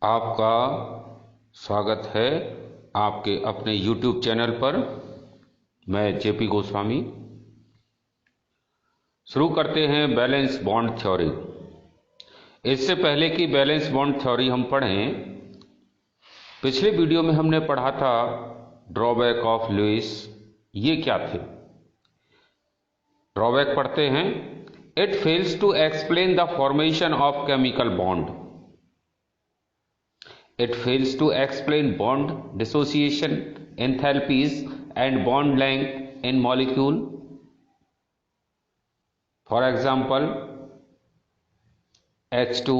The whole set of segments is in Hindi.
आपका स्वागत है आपके अपने YouTube चैनल पर। मैं जेपी गोस्वामी। शुरू करते हैं बैलेंस बॉन्ड थ्योरी। इससे पहले कि बैलेंस बॉन्ड थ्योरी हम पढ़ें, पिछले वीडियो में हमने पढ़ा था ड्रॉबैक ऑफ लुईस। ये क्या थे? ड्रॉबैक पढ़ते हैं। It fails to explain the formation of chemical bond. It fails to explain bond dissociation, enthalpies, and bond length in molecule. For example, H2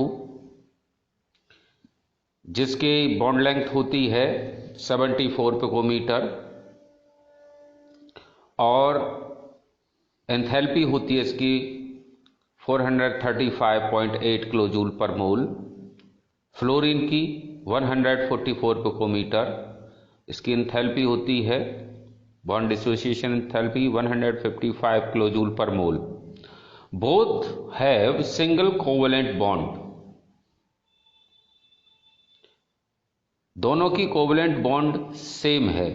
जिसकी बॉन्ड लेंथ होती है 74 पिकोमीटर और एंथैल्पी होती है इसकी 435.8 किलोजूल पर मोल। फ्लोरीन की 144 पिकोमीटर, इसकी एंथैल्पी होती है bond dissociation enthalpy 155 kilojoule per mole. Both have single covalent bond. दोनों की कोवेलेंट बॉन्ड सेम है,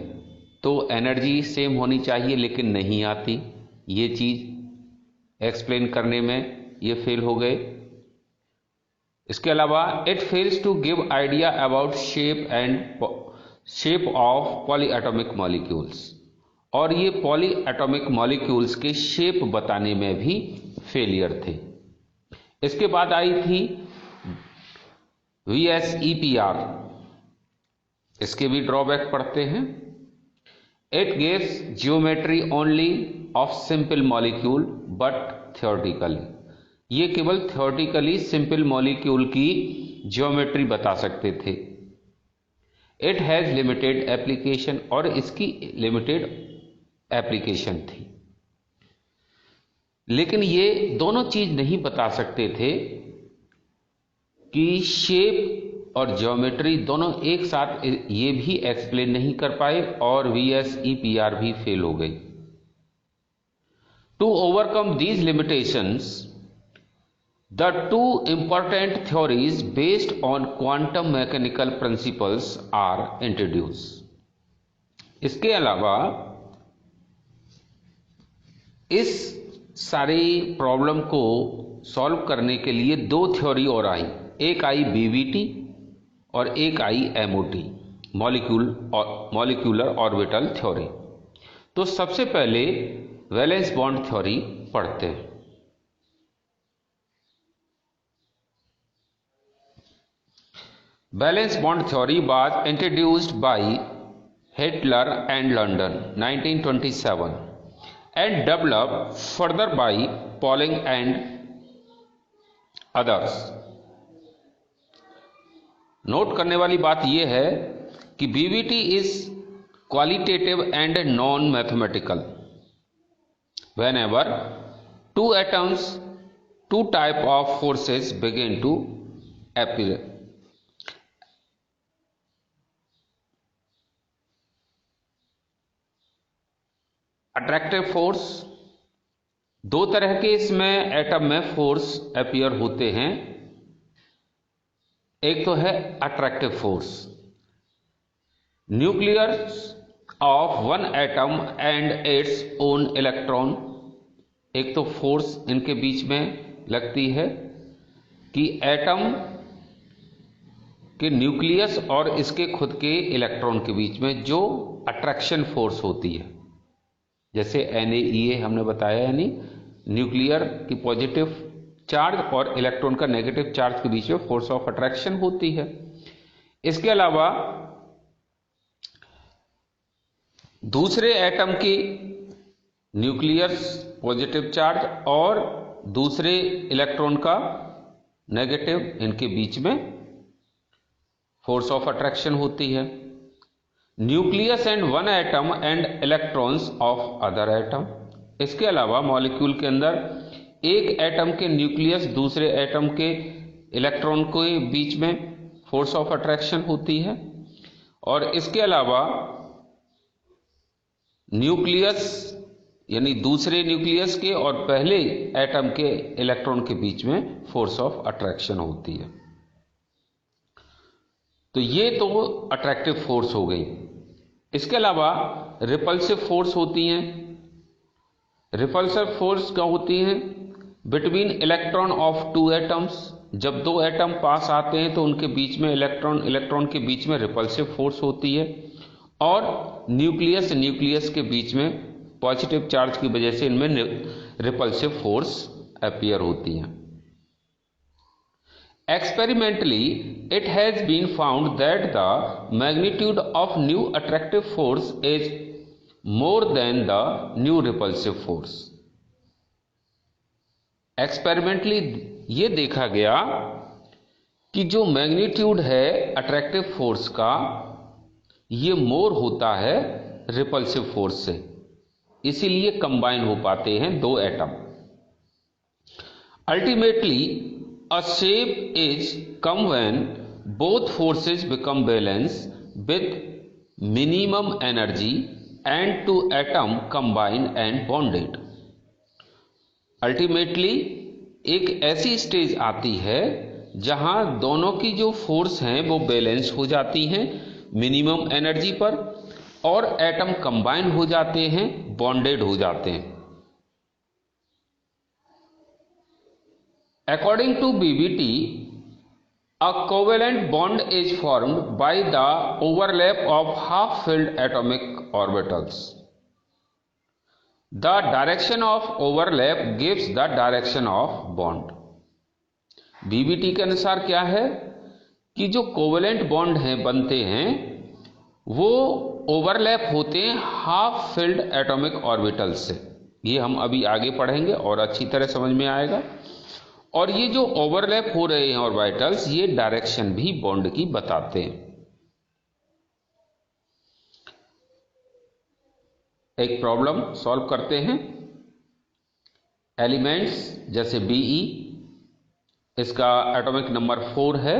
तो एनर्जी सेम होनी चाहिए लेकिन नहीं आती। ये चीज एक्सप्लेन करने में ये फेल हो गए। इसके अलावा it fails to give idea about shape of polyatomic molecules, और ये पॉलीएटॉमिक मॉलिक्यूल्स के शेप बताने में भी फेलियर थे। इसके बाद आई थी VSEPR। इसके भी ड्रॉबैक पढ़ते हैं। It gives geometry only of simple molecule but theoretically. ये केवल थियोरेटिकली सिंपल मॉलिक्यूल की ज्योमेट्री बता सकते थे। इट हैज लिमिटेड एप्लीकेशन, और इसकी लिमिटेड एप्लीकेशन थी। लेकिन ये दोनों चीज नहीं बता सकते थे कि शेप और ज्योमेट्री दोनों एक साथ, ये भी एक्सप्लेन नहीं कर पाए, और VSEPR भी फेल हो गई। To overcome these limitations, the two important theories based on quantum mechanical principles are introduced. इसके अलावा इस सारी प्रॉब्लम को सॉल्व करने के लिए दो थ्योरी और आई। एक आई BBT और एक आई MOT, मॉलिक्यूलर ऑर्बिटल थ्योरी। तो सबसे पहले वैलेंस बॉन्ड थ्योरी पढ़ते हैं। Valence bond theory was introduced by Hitler and London 1927 and developed further by Pauling and others. Note करने वाली बात यह है कि BBT is qualitative and non-mathematical. Whenever two atoms, two type of forces begin to appear. Attractive force, दो तरह के इसमें एटम में फोर्स अपीयर होते हैं। एक तो है attractive force, nucleus of one atom and its own electron. एक तो फोर्स इनके बीच में लगती है कि एटम के न्यूक्लियस और इसके खुद के इलेक्ट्रॉन के बीच में जो अट्रैक्शन फोर्स होती है, जैसे NaEA हमने बताया, यानी न्यूक्लियर की पॉजिटिव चार्ज और इलेक्ट्रॉन का नेगेटिव चार्ज के बीच में फोर्स ऑफ अट्रैक्शन होती है। इसके अलावा दूसरे एटम की न्यूक्लियस पॉजिटिव चार्ज और दूसरे इलेक्ट्रॉन का नेगेटिव, इनके बीच में फोर्स ऑफ अट्रैक्शन होती है। Nucleus and one atom and electrons of other atom. इसके अलावा मॉलिक्यूल के अंदर एक एटम के न्यूक्लियस दूसरे एटम के इलेक्ट्रॉन के बीच में फोर्स ऑफ अट्रैक्शन होती है। और इसके अलावा न्यूक्लियस यानी दूसरे न्यूक्लियस के और पहले एटम के इलेक्ट्रॉन के बीच में फोर्स ऑफ अट्रैक्शन होती है। तो ये तो अट्रैक्टिव फोर्स हो गई। इसके अलावा रिपल्सिव फोर्स होती हैं। रिपल्सिव फोर्स क्या होती हैं? Between electron of two atoms, जब दो एटम पास आते हैं तो उनके बीच में इलेक्ट्रॉन के बीच में रिपल्सिव फोर्स होती है। और न्यूक्लियस के बीच में पॉजिटिव चार्ज की वजह से इनमें रिपल्सिव फोर्स अपीयर होती है। Experimentally, it has been found that the magnitude of new attractive force is more than the new repulsive force. Experimentally ये देखा गया कि जो मैग्नीट्यूड है अट्रैक्टिव फोर्स का, ये मोर होता है रिपल्सिव फोर्स से, इसीलिए कंबाइन हो पाते हैं दो atom. Ultimately a shape is come when both forces become balanced with minimum energy and two atom combine and bonded. Ultimately एक ऐसी स्टेज आती है जहां दोनों की जो फोर्स हैं वो बैलेंस हो जाती हैं मिनिमम एनर्जी पर, और एटम कंबाइन हो जाते हैं, बॉन्डेड हो जाते हैं। According to BBT, a covalent bond is formed by the overlap of half-filled atomic orbitals. The direction of overlap gives the direction of bond. BBT के अनुसार क्या है कि जो कोवेलेंट बॉन्ड हैं बनते हैं वो ओवरलैप होते हैं हाफ फिल्ड एटॉमिक ऑर्बिटल से। ये हम अभी आगे पढ़ेंगे और अच्छी तरह समझ में आएगा। और ये जो ओवरलैप हो रहे हैं ऑर्बिटल्स, ये डायरेक्शन भी बॉन्ड की बताते हैं। एक प्रॉब्लम सॉल्व करते हैं। एलिमेंट्स जैसे Be, इसका एटॉमिक नंबर 4 है,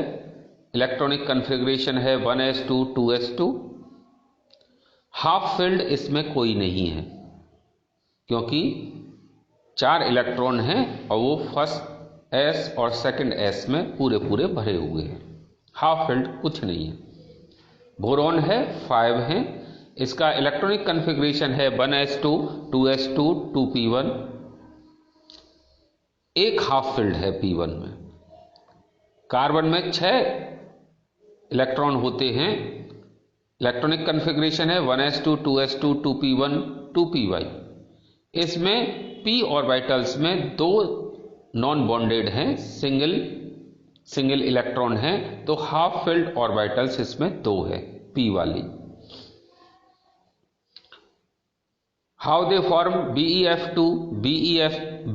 इलेक्ट्रॉनिक कन्फिग्रेशन है 1s2 2s2। हाफ फिल्ड इसमें कोई नहीं है क्योंकि 4 इलेक्ट्रॉन हैं और वो फर्स्ट S और सेकंड S में पूरे भरे हुए हैं। हाफ फिल्ड कुछ नहीं है। बोरॉन है 5 है, इसका इलेक्ट्रॉनिक कन्फिग्रेशन है 1s2 2s2 2p1। एक हाफ फिल्ड है p1 में। कार्बन में 6 इलेक्ट्रॉन होते हैं, इलेक्ट्रॉनिक कन्फिग्रेशन है 1s2 2s2 2p1 2py। इसमें p ऑर्बिटल्स में 2 नॉन बॉन्डेड हैं, सिंगल इलेक्ट्रॉन है, तो हाफ फिल्ड ऑर्बिटल्स इसमें 2 है p वाली। How they form BeF2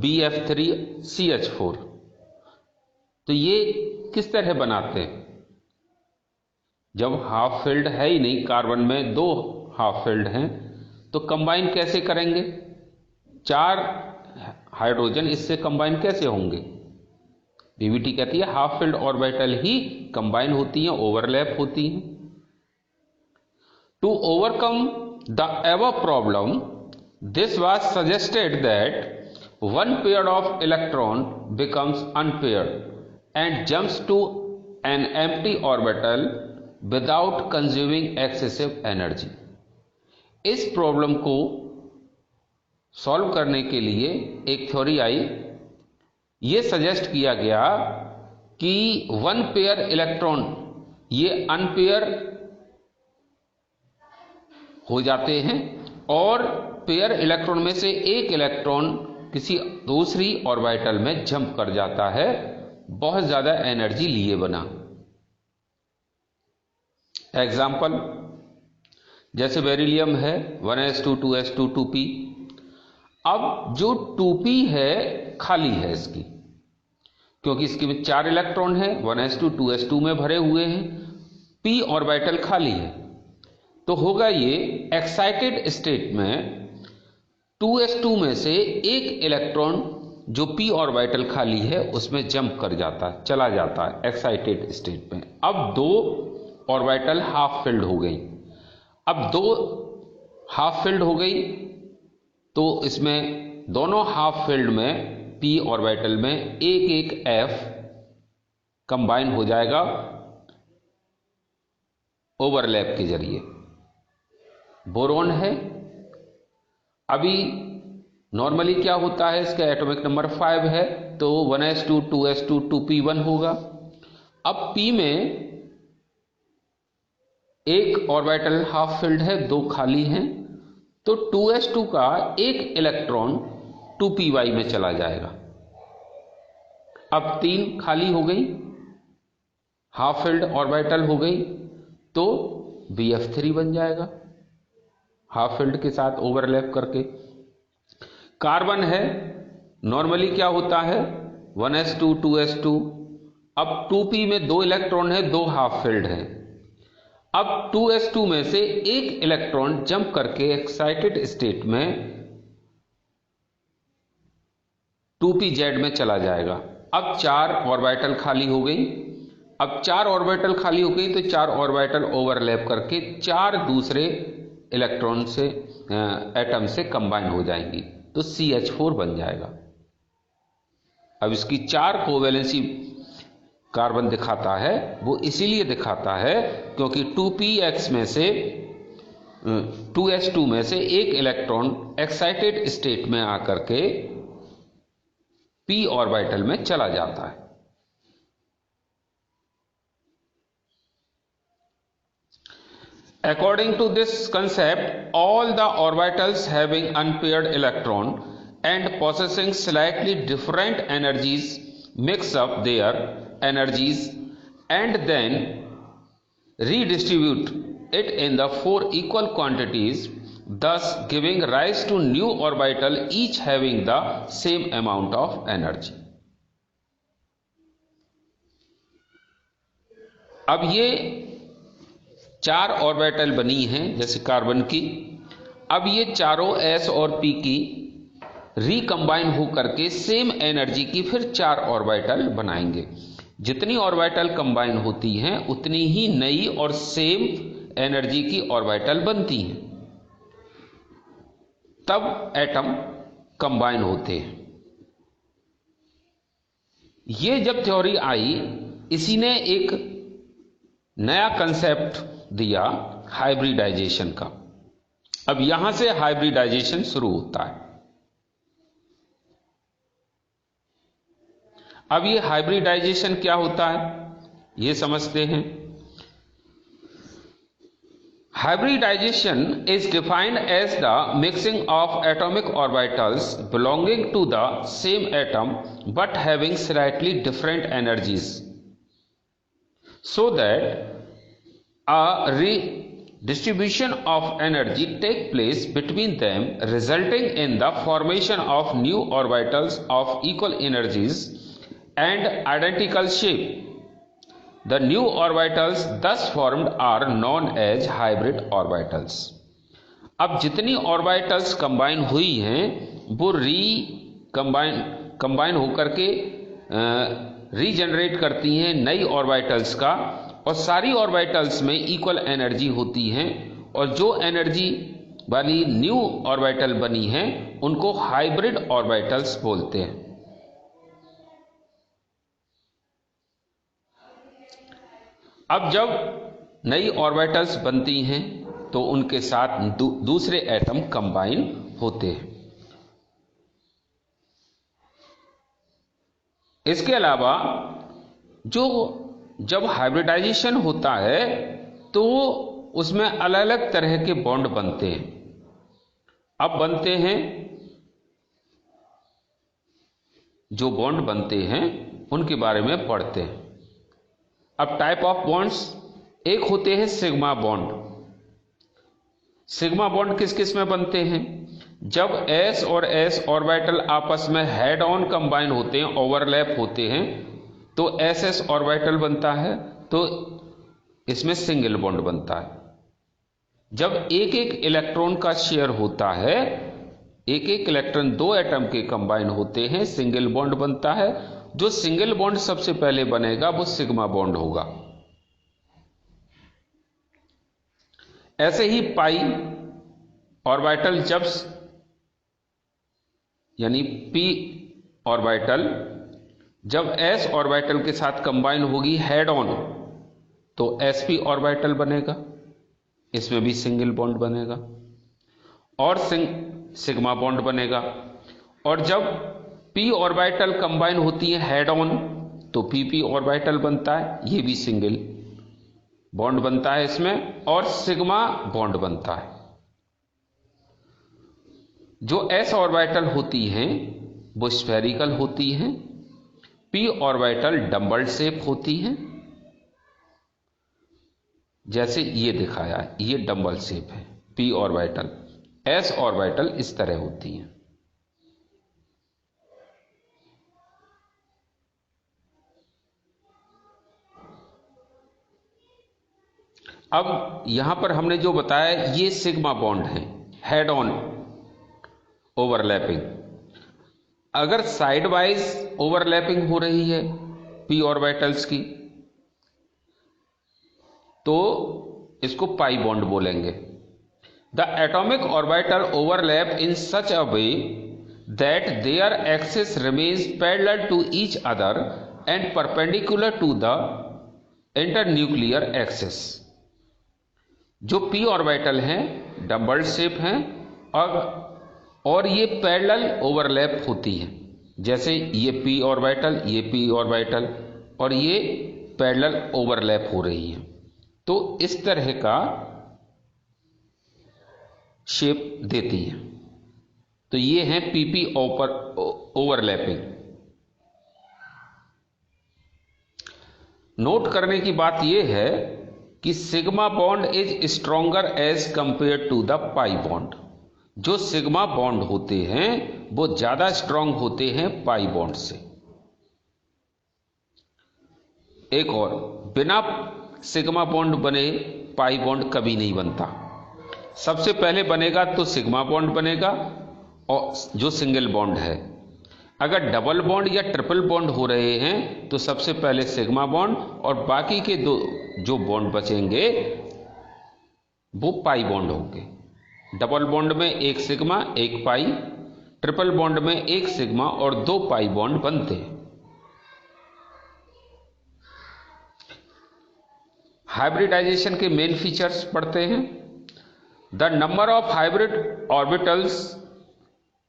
BF3 CH4। तो ये किस तरह बनाते हैं? जब हाफ फिल्ड है ही नहीं, कार्बन में 2 हाफ फिल्ड हैं, तो कंबाइन कैसे करेंगे? 4 हाइड्रोजन इससे कंबाइन कैसे होंगे? बीबीटी कहती है हाफ फिल्ड ऑर्बिटल ही कंबाइन होती हैं, ओवरलैप होती हैं। To overcome the above problem, this was suggested that one pair of electron becomes unpaired and jumps to an empty orbital without consuming excessive energy। इस प्रॉब्लम को सॉल्व करने के लिए एक थ्योरी आई। ये सजेस्ट किया गया कि 1 पेयर इलेक्ट्रॉन ये अनपेयर हो जाते हैं और पेयर इलेक्ट्रॉन में से एक इलेक्ट्रॉन किसी दूसरी ऑर्बिटल में जंप कर जाता है, बहुत ज्यादा एनर्जी लिए बना। एग्जाम्पल जैसे बेरिलियम है 1s2 2s2 2p। अब जो 2p है खाली है इसकी, क्योंकि इसके में 4 इलेक्ट्रॉन है, 1s2 2s2 में भरे हुए हैं, p ऑर्बिटल खाली है, तो होगा ये एक्साइटेड स्टेट में 2s2 में से एक इलेक्ट्रॉन जो p ऑर्बिटल खाली है उसमें जंप कर जाता है, चला जाता है एक्साइटेड स्टेट में। अब 2 ऑर्बिटल हाफ फिल्ड हो गई। अब 2 हाफ फिल्ड हो गई तो इसमें दोनों हाफ फील्ड में p ऑर्बिटल में एक 1 F कंबाइन हो जाएगा ओवरलैप के जरिए। बोरॉन है, अभी नॉर्मली क्या होता है, इसका एटॉमिक नंबर 5 है, तो 1s2 2s2 2p1 होगा। अब p में एक ऑर्बिटल हाफ फिल्ड है, 2 खाली हैं, तो 2s2 का एक इलेक्ट्रॉन 2py में चला जाएगा। अब 3 खाली हो गई, हाफ फिल्ड ऑर्बिटल हो गई, तो bf3 बन जाएगा हाफ फिल्ड के साथ ओवरलैप करके। कार्बन है, नॉर्मली क्या होता है 1s2 2s2, अब 2p में 2 इलेक्ट्रॉन है, 2 हाफ फिल्ड है। अब 2s2 में से एक इलेक्ट्रॉन जंप करके एक्साइटेड स्टेट में 2pz में चला जाएगा। अब 4 ऑर्बिटल खाली हो गई। अब 4 ऑर्बिटल खाली हो गई तो 4 ऑर्बिटल ओवरलैप करके 4 दूसरे इलेक्ट्रॉन से एटम से कंबाइन हो जाएंगी, तो CH4 बन जाएगा। अब इसकी 4 कोवैलेंसी कार्बन दिखाता है, वो इसीलिए दिखाता है क्योंकि 2px में से 2s2 में से एक इलेक्ट्रॉन एक्साइटेड स्टेट में आकर के p ऑर्बिटल में चला जाता है। According to this concept, all the orbitals having unpaired electron and possessing slightly different energies mix up their energies and then redistribute it in the 4 equal quantities, thus giving rise to new orbital each having the same amount of energy. अब ये 4 ऑर्बिटल बनी हैं जैसे कार्बन की। अब ये चारों s और p की रिकंबाइन होकर के सेम एनर्जी की फिर 4 ऑर्बिटल बनाएंगे। जितनी ऑर्बिटल कंबाइन होती हैं उतनी ही नई और सेम एनर्जी की ऑर्बिटल बनती हैं, तब एटम कंबाइन होते हैं। ये जब थ्योरी आई, इसी ने एक नया कंसेप्ट दिया हाइब्रिडाइजेशन का। अब यहां से हाइब्रिडाइजेशन शुरू होता है। अब ये हाइब्रिडाइजेशन क्या होता है ये समझते हैं। Hybridization is defined as the mixing of atomic orbitals belonging to the same atom but having slightly different energies, so that a redistribution of energy take place between them, resulting in the formation of new orbitals of equal energies and identical shape. The new orbitals thus formed are known as hybrid orbitals. अब जितनी ऑर्बिटल्स कंबाइन हुई हैं वो कंबाइन होकर के रीजनरेट करती हैं नई ऑर्बिटल्स का, और सारी ऑर्बिटल्स में इक्वल एनर्जी होती हैं, और जो एनर्जी वाली न्यू ऑर्बिटल बनी हैं उनको हाइब्रिड ऑर्बिटल्स बोलते हैं। अब जब नई ऑर्बिटल्स बनती हैं तो उनके साथ दूसरे एटम कंबाइन होते हैं। इसके अलावा जब हाइब्रिडाइजेशन होता है तो उसमें अलग अलग तरह के बॉन्ड बनते हैं। अब बनते हैं, जो बॉन्ड बनते हैं उनके बारे में पढ़ते हैं। अब टाइप ऑफ बॉन्ड्स, एक होते हैं सिग्मा बॉन्ड। सिग्मा बॉन्ड किस किस में बनते हैं? जब s और s ऑर्बिटल आपस में हेड ऑन कंबाइन होते हैं, ओवरलैप होते हैं, तो ss ऑर्बिटल बनता है, तो इसमें सिंगल बॉन्ड बनता है। जब एक एक इलेक्ट्रॉन का शेयर होता है, एक एक इलेक्ट्रॉन 2 एटम के कंबाइन होते हैं, सिंगल बॉन्ड बनता है। जो सिंगल बॉन्ड सबसे पहले बनेगा वो सिग्मा बॉन्ड होगा। ऐसे ही पाई ऑर्बिटल यानी p ऑर्बिटल जब s ऑर्बिटल के साथ कंबाइन होगी हेड ऑन, तो sp ऑर्बिटल बनेगा, इसमें भी सिंगल बॉन्ड बनेगा और सिग्मा बॉन्ड बनेगा। और जब p ऑर्बिटल कंबाइन होती है हेड ऑन तो pp ऑर्बिटल बनता है, ये भी सिंगल बॉन्ड बनता है इसमें, और सिग्मा बॉन्ड बनता है। जो s ऑर्बिटल होती हैं वो स्फेरिकल होती हैं, p ऑर्बिटल डम्बल शेप होती हैं, जैसे ये दिखाया है, ये डम्बल शेप है p ऑर्बिटल। s ऑर्बिटल इस तरह होती हैं। अब यहां पर हमने जो बताया ये सिग्मा बॉन्ड है, हेड ऑन ओवरलैपिंग। अगर साइड वाइज ओवरलैपिंग हो रही है p ऑर्बिटल्स की तो इसको पाई बॉन्ड बोलेंगे। The atomic orbital overlap in such a way that their axis remains parallel to each other and perpendicular to the internuclear axis. जो p ऑर्बिटल हैं डम्बल शेप हैं और ये पैरेलल ओवरलैप होती हैं, जैसे ये p ऑर्बिटल, ये p ऑर्बिटल, और ये पैरेलल ओवरलैप हो रही है। तो इस तरह का शेप देती है। तो ये है pp ओवरलैपिंग। नोट करने की बात यह है कि sigma bond is stronger as compare to the pi bond. जो सिग्मा बॉन्ड होते हैं वो ज्यादा स्ट्रांग होते हैं पाई बॉन्ड से। एक और, बिना सिग्मा बॉन्ड बने पाई बॉन्ड कभी नहीं बनता। सबसे पहले बनेगा तो सिग्मा बॉन्ड बनेगा, और जो सिंगल बॉन्ड है। अगर डबल बॉन्ड या ट्रिपल बॉन्ड हो रहे हैं तो सबसे पहले सिग्मा बॉन्ड, और बाकी के दो जो बॉन्ड बचेंगे वो पाई बॉन्ड होंगे। डबल बॉन्ड में एक सिग्मा एक पाई, ट्रिपल बॉन्ड में एक सिग्मा और दो पाई बॉन्ड बनते हैं। हाइब्रिडाइजेशन के मेन फीचर्स पढ़ते हैं। The number of hybrid orbitals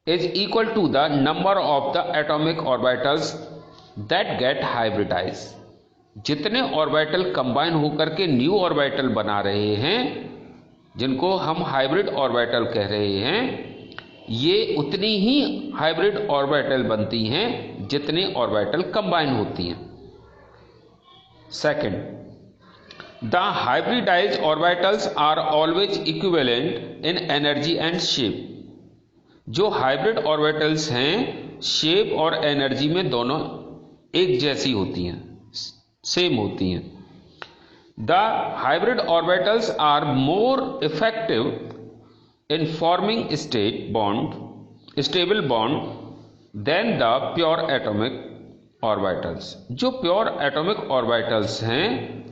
is equal to the number of the atomic orbitals that get hybridise. जितने ऑर्बिटल कंबाइन होकर के न्यू ऑर्बिटल बना रहे हैं, जिनको हम हाइब्रिड ऑर्बिटल कह रहे हैं, ये उतनी ही हाइब्रिड ऑर्बिटल बनती हैं जितने ऑर्बिटल कंबाइन होती हैं। Second, the hybridised orbitals are always equivalent in energy and shape. जो हाइब्रिड ऑर्बिटल्स हैं शेप और एनर्जी में दोनों एक जैसी होती हैं, सेम होती हैं। The hybrid orbitals are more effective in forming stable bond than the pure atomic orbitals। जो प्योर एटॉमिक ऑर्बिटल्स हैं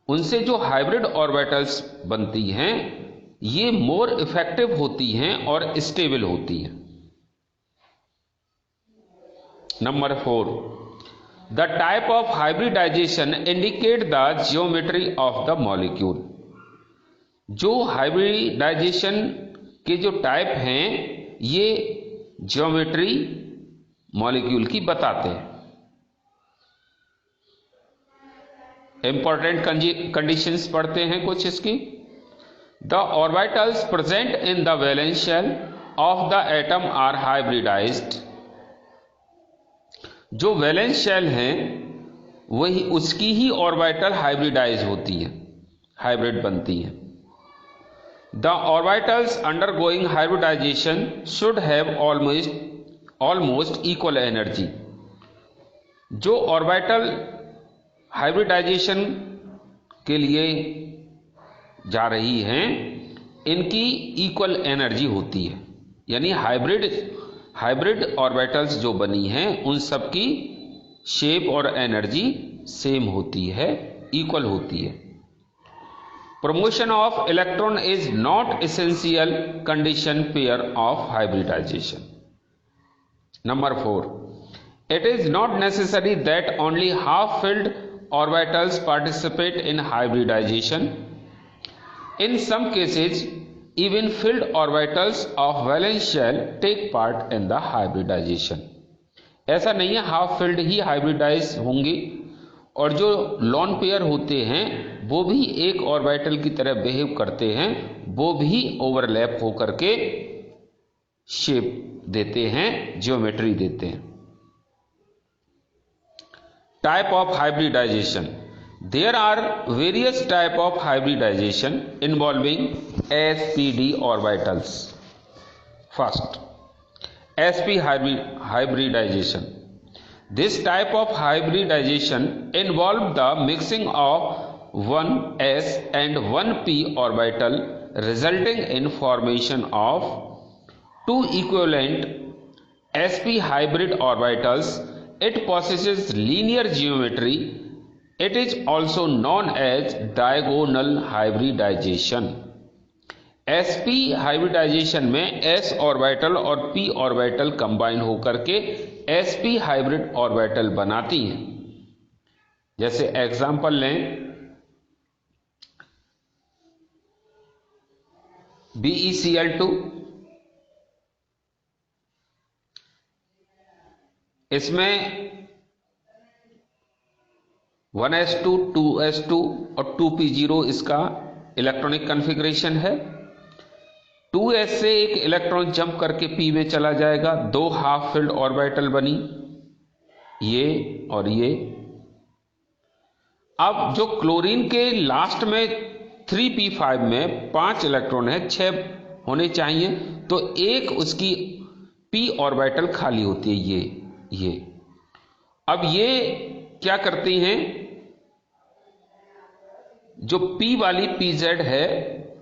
उनसे जो हाइब्रिड ऑर्बिटल्स बनती हैं ये मोर इफेक्टिव होती हैं और स्टेबल होती हैं। Number 4, the type of hybridization indicate the geometry of the molecule। जो हाइब्रिडाइजेशन के जो टाइप हैं ये ज्योमेट्री मॉलिक्यूल की बताते हैं। इंपॉर्टेंट कंडीशंस पढ़ते हैं कुछ इसकी। The orbitals present in the valence shell of the atom are hybridised. जो वैलेंस शेल हैं वही उसकी ही ऑर्बिटल हाइब्रिडाइज होती है, हाइब्रिड बनती है। The orbitals undergoing hybridisation should have almost equal energy. जो ऑर्बिटल हाइब्रिडाइजेशन के लिए जा रही हैं इनकी इक्वल एनर्जी होती है, यानी हाइब्रिड ऑर्बिटल्स जो बनी हैं उन सब की शेप और एनर्जी सेम होती है, इक्वल होती है। Promotion of electron is not essential condition pair of hybridisation. Number 4, it is not necessary that only half filled orbitals participate in hybridization. In some cases, even filled orbitals of valence shell take part in the hybridization. ऐसा नहीं है हाफ फिल्ड ही हाइब्रिडाइज होंगे, और जो लॉन पेयर होते हैं वो भी एक ऑर्बिटल की तरह बिहेव करते हैं, वो भी ओवरलैप होकर के शेप देते हैं, ज्योमेट्री देते हैं। Type of hybridisation. There are various type of hybridisation involving sp-d orbitals. First, sp hybridization. This type of hybridization involves the mixing of one s and one p orbital, resulting in formation of two equivalent sp hybrid orbitals. It possesses linear geometry. It is also known as diagonal hybridization. sp hybridisation में s ऑर्बिटल और p ऑर्बिटल कंबाइन होकर के sp हाइब्रिड ऑर्बिटल बनाती हैं। जैसे एग्जांपल लें, BeCl2, इसमें 1s2 2s2 और 2p0 इसका इलेक्ट्रॉनिक कॉन्फ़िगरेशन है। 2s से एक इलेक्ट्रॉन जंप करके p में चला जाएगा, दो हाफ फिल्ड ऑर्बिटल बनी, ये और ये। अब जो क्लोरीन के लास्ट में 3p5 में 5 इलेक्ट्रॉन है, 6 होने चाहिए, तो एक उसकी p ऑर्बिटल खाली होती है, ये। अब ये क्या करती हैं, जो p वाली pz है,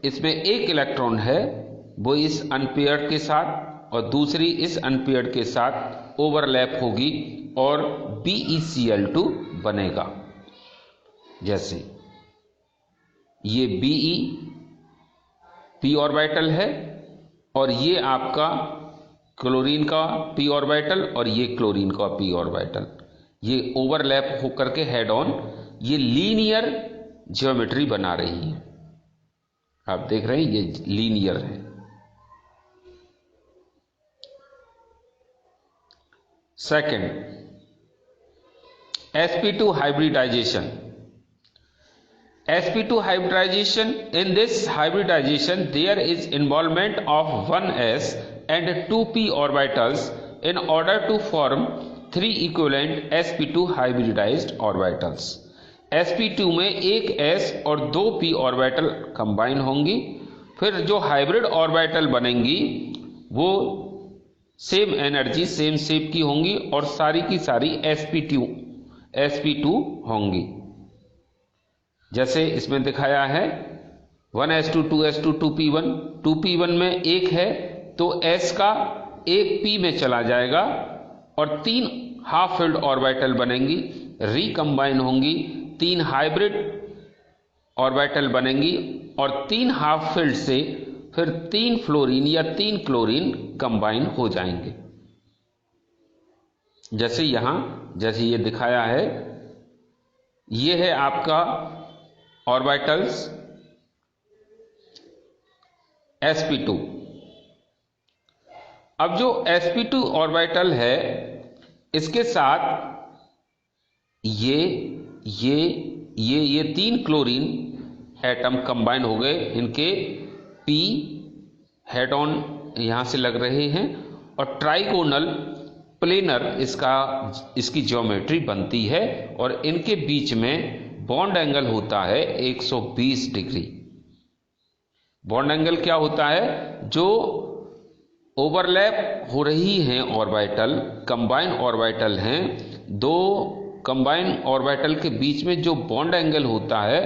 इसमें एक इलेक्ट्रॉन है, वो इस अनपेयर्ड के साथ और दूसरी इस अनपेयर्ड के साथ ओवरलैप होगी और BeCl2 बनेगा। जैसे ये Be p ऑर्बिटल है और ये आपका क्लोरीन का p ऑर्बिटल और ये क्लोरीन का p ऑर्बिटल, ये ओवरलैप होकर के हेड ऑन ये लीनियर ज्योमेट्री बना रही है। आप देख रहे हैं ये लीनियर है। Second, sp2 hybridization. sp2 hybridization, in this hybridization there is involvement of one s and two p orbitals in order to form three equivalent sp2 hybridized orbitals. sp2 में एक s और दो p ऑर्बिटल कंबाइन होंगी, फिर जो हाइब्रिड ऑर्बिटल बनेंगी वो सेम एनर्जी सेम शेप की होंगी और सारी की सारी sp2 होंगी। जैसे इसमें दिखाया है 1s2 2s2 2p1, 2p1 में एक है तो s का एक p में चला जाएगा और तीन हाफ फिल्ड ऑर्बिटल बनेंगी, रिकंबाइन होंगी, तीन हाइब्रिड ऑर्बिटल बनेंगी और तीन हाफ फिल्ड से फिर तीन फ्लोरीन या तीन क्लोरीन कंबाइन हो जाएंगे। जैसे यहां जैसे ये दिखाया है, ये है आपका ऑर्बिटल्स sp2। अब जो sp2 ऑर्बिटल है इसके साथ ये तीन क्लोरीन एटम कंबाइन हो गए, इनके p हेड ऑन यहां से लग रहे हैं और ट्राइगोनल प्लेनर इसकी ज्योमेट्री बनती है और इनके बीच में बॉन्ड एंगल होता है 120 डिग्री। बॉन्ड एंगल क्या होता है, जो ओवरलैप हो रही हैं ऑर्बिटल, कंबाइन ऑर्बिटल हैं, दो कंबाइन ऑर्बिटल के बीच में जो बॉन्ड एंगल होता है,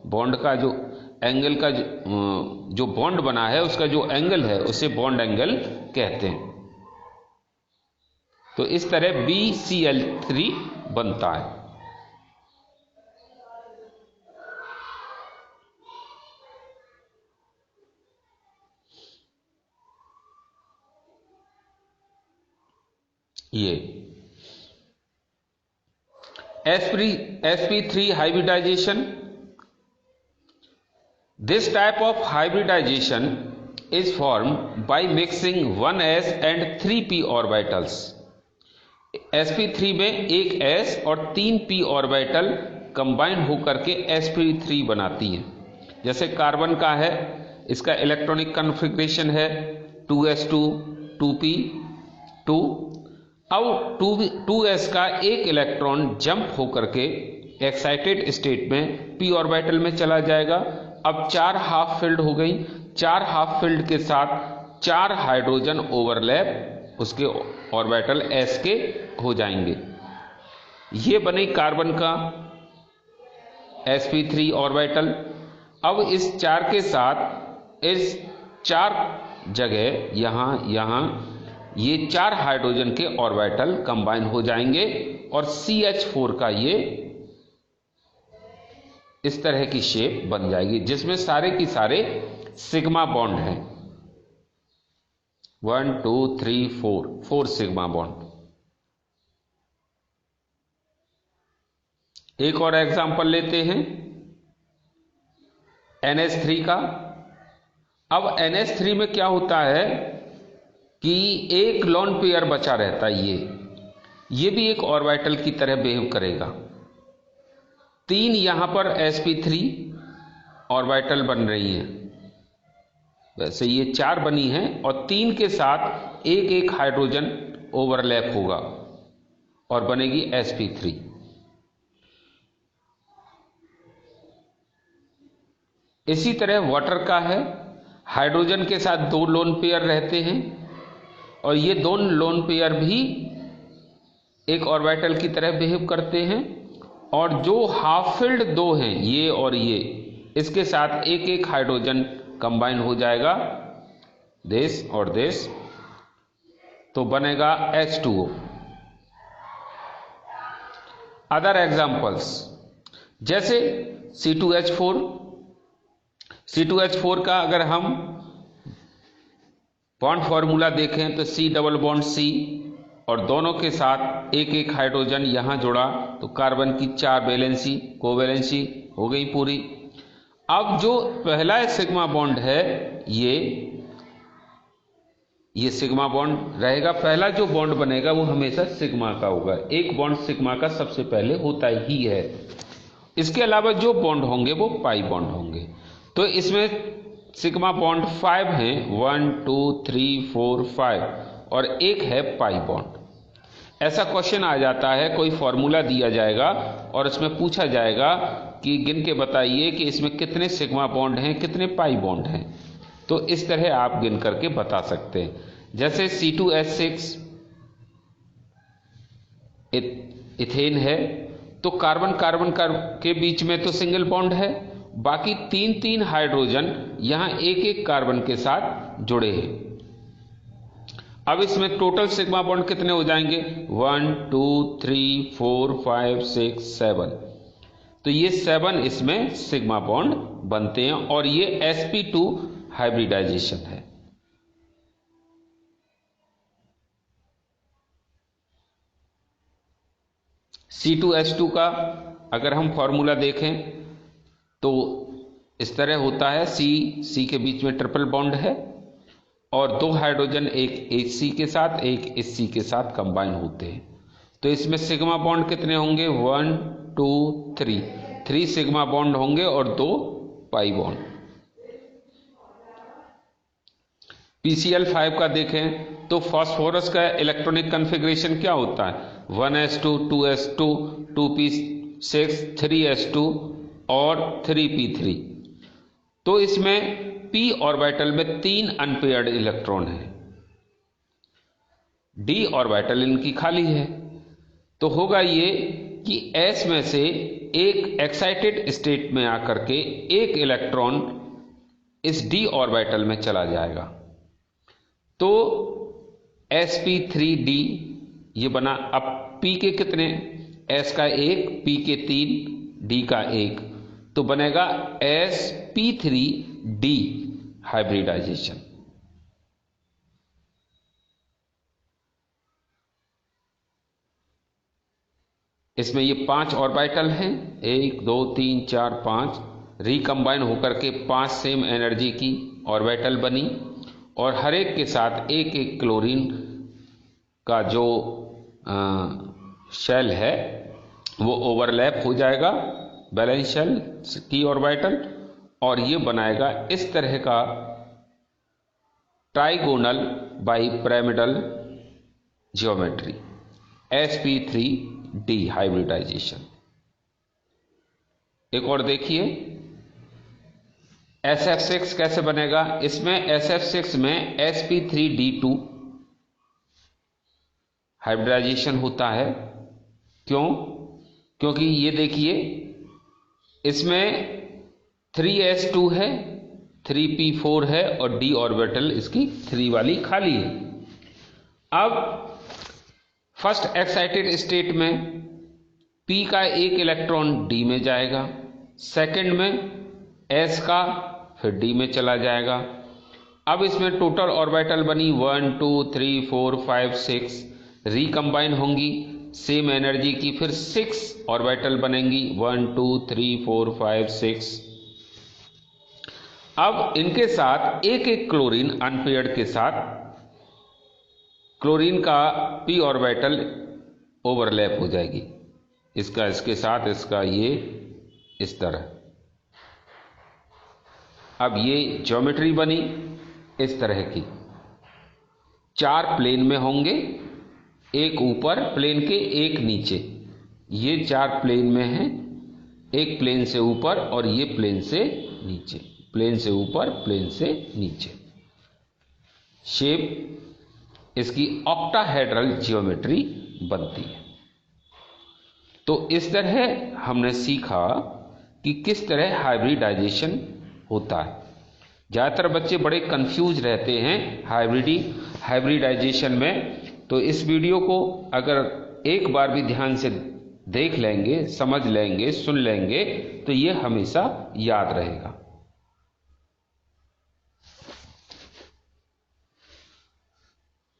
बॉन्ड का जो एंगल का जो बॉन्ड बना है उसका जो एंगल है उसे बॉन्ड एंगल कहते हैं। तो इस तरह BeCl3 बनता है। ये sp3 hybridization. This type of hybridization is formed by mixing 1s and 3p orbitals. sp3 में एक s और 3p ऑर्बिटल कंबाइन होकर के sp3 बनाती हैं। जैसे कार्बन का है, इसका इलेक्ट्रॉनिक कॉन्फ़िगरेशन है 2s2 2p2। अब 2s का एक इलेक्ट्रॉन जंप होकर के एक्साइटेड स्टेट में p ऑर्बिटल में चला जाएगा। अब 4 हाफ फिल्ड हो गई। 4 हाफ फिल्ड के साथ 4 हाइड्रोजन ओवरलैप उसके ऑर्बिटल s के हो जाएंगे। ये बने कार्बन का sp3 ऑर्बिटल। अब इस 4 के साथ इस 4 जगह यहां ये 4 हाइड्रोजन के ऑर्बिटल कंबाइन हो जाएंगे और CH4 का ये इस तरह की शेप बन जाएगी, जिसमें सारे की सारे सिग्मा बॉन्ड हैं। 1 2 3 4 सिग्मा बॉन्ड। एक और एग्जांपल लेते हैं NH3 का। अब NH3 में क्या होता है कि एक लोन पेयर बचा रहता है। ये भी एक ऑर्बिटल की तरह बिहेव करेगा। 3 यहां पर sp3 ऑर्बिटल बन रही हैं। वैसे ये 4 बनी हैं और 3 के साथ एक एक हाइड्रोजन ओवरलैप होगा और बनेगी sp3। इसी तरह वाटर का है। हाइड्रोजन के साथ 2 लोन पेयर रहते हैं और ये 2 लोन पेयर भी एक ऑर्बिटल की तरह बिहेव करते हैं और जो हाफ फिल्ड 2 हैं ये और ये, इसके साथ एक एक हाइड्रोजन कंबाइन हो जाएगा दिस और दिस, तो बनेगा H2O। अदर एग्जांपल्स जैसे C2H4 का अगर हम बॉन्ड फॉर्मूला देखें तो C डबल बॉन्ड C और दोनों के साथ एक एक हाइड्रोजन यहां जुड़ा तो कार्बन की 4 वैलेंसी कोवैलेंसी हो गई पूरी। अब जो पहला सिग्मा बॉन्ड है ये सिग्मा बॉन्ड रहेगा। पहला जो बॉन्ड बनेगा वो हमेशा सिग्मा का होगा। एक बॉन्ड सिग्मा का सबसे पहले होता ही है। इसके अलावा जो बॉन्ड होंगे वो पाई बॉन्ड होंगे। तो इसमें सिग्मा बॉन्ड 5 हैं, 1 2 3 4 5 और एक है पाई बॉन्ड। ऐसा क्वेश्चन आ जाता है, कोई फॉर्मूला दिया जाएगा और उसमें पूछा जाएगा कि गिन के बताइए कि इसमें कितने सिग्मा बॉन्ड हैं, कितने पाई बॉन्ड हैं। तो इस तरह आप गिन करके बता सकते हैं। जैसे C2H6 इथेन है तो कार्बन कार्बन के बीच में तो सिंगल बॉन्ड है, बाकी 3 हाइड्रोजन यहां एक एक कार्बन के साथ जुड़े हैं। अब इसमें टोटल सिग्मा बॉन्ड कितने हो जाएंगे 1 2 3 4 5 6 7। तो ये 7 इसमें सिग्मा बॉन्ड बनते हैं और ये sp2 हाइब्रिडाइजेशन है। C2H2 का अगर हम फॉर्मूला देखें तो इस तरह होता है। C के बीच में ट्रिपल बॉन्ड है और 2 हाइड्रोजन एक HC के साथ एक HC के साथ कंबाइन होते हैं। तो इसमें सिग्मा बॉन्ड कितने होंगे 1 2 3 सिग्मा बॉन्ड होंगे और 2 पाई बॉन्ड। PCl5 का देखें तो फास्फोरस का इलेक्ट्रॉनिक कॉन्फ़िगरेशन क्या होता है 1s2 2s2 2p6 3s2 और 3p3। तो इसमें p ऑर्बिटल में 3 अनपेयर्ड इलेक्ट्रॉन है, d ऑर्बिटल इनकी खाली है। तो होगा ये कि s में से एक एक्साइटेड स्टेट में आकर के एक इलेक्ट्रॉन इस d ऑर्बिटल में चला जाएगा। तो sp3d ये बना। अब p के कितने s का 1 p के 3 d का 1 तो बनेगा sp3d हाइब्रिडाइजेशन। इसमें ये 5 ऑर्बिटल हैं, 1 2 3 4 5, रिकम्बाइन होकर के 5 सेम एनर्जी की ऑर्बिटल बनी और हर एक के साथ एक एक क्लोरीन का जो शेल है वो ओवरलैप हो जाएगा वैलेंस शेल की ऑर्बिटल, और ये बनाएगा इस तरह का trigonal bipyramidal geometry, sp3d hybridisation. एक और देखिए SF6 कैसे बनेगा। इसमें SF6 में sp3d2 हाइब्रिडाइजेशन होता है। क्यों? क्योंकि ये देखिए इसमें 3s2 है, 3p4 है और d ऑर्बिटल इसकी 3 वाली खाली है। अब फर्स्ट एक्साइटेड स्टेट में p का एक इलेक्ट्रॉन d में जाएगा, सेकंड में s का फिर d में चला जाएगा। अब इसमें टोटल ऑर्बिटल बनी 1 2 3 4 5 6, रिकम्बाइन होंगी सेम एनर्जी की, फिर 6 ऑर्बिटल बनेंगी 1 2 3 4 5 6। अब इनके साथ एक एक क्लोरीन अनपेयर्ड के साथ क्लोरीन का p ऑर्बिटल ओवरलैप हो जाएगी, इसका इसके साथ, इसका ये इस तरह। अब ये ज्योमेट्री बनी इस तरह की, 4 प्लेन में होंगे, एक ऊपर प्लेन के एक नीचे, ये 4 प्लेन में हैं, एक प्लेन से ऊपर और ये प्लेन से नीचे, प्लेन से ऊपर प्लेन से नीचे। शेप इसकी ऑक्टाहेड्रल ज्योमेट्री बनती है। तो इस तरह हमने सीखा कि किस तरह हाइब्रिडाइजेशन होता है। ज़्यादातर बच्चे बड़े कंफ्यूज रहते हैं हाइब्रिडाइजेशन में, तो इस वीडियो को अगर एक बार भी ध्यान से देख लेंगे, समझ लेंगे, सुन लेंगे तो ये हमेशा याद रहेगा।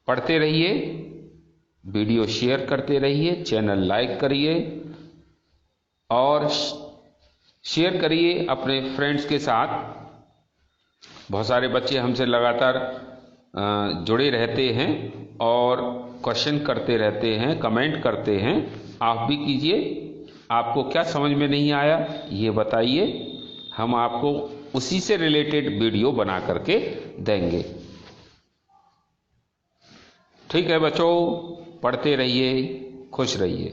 पढ़ते रहिए, वीडियो शेयर करते रहिए, चैनल लाइक करिए और शेयर करिए अपने फ्रेंड्स के साथ। बहुत सारे बच्चे हमसे लगातार जुड़े रहते हैं और क्वेश्चन करते रहते हैं, कमेंट करते हैं। आप भी कीजिए। आपको क्या समझ में नहीं आया ये बताइए, हम आपको उसी से रिलेटेड वीडियो बना करके देंगे। ठीक है बच्चों, पढ़ते रहिए, खुश रहिए।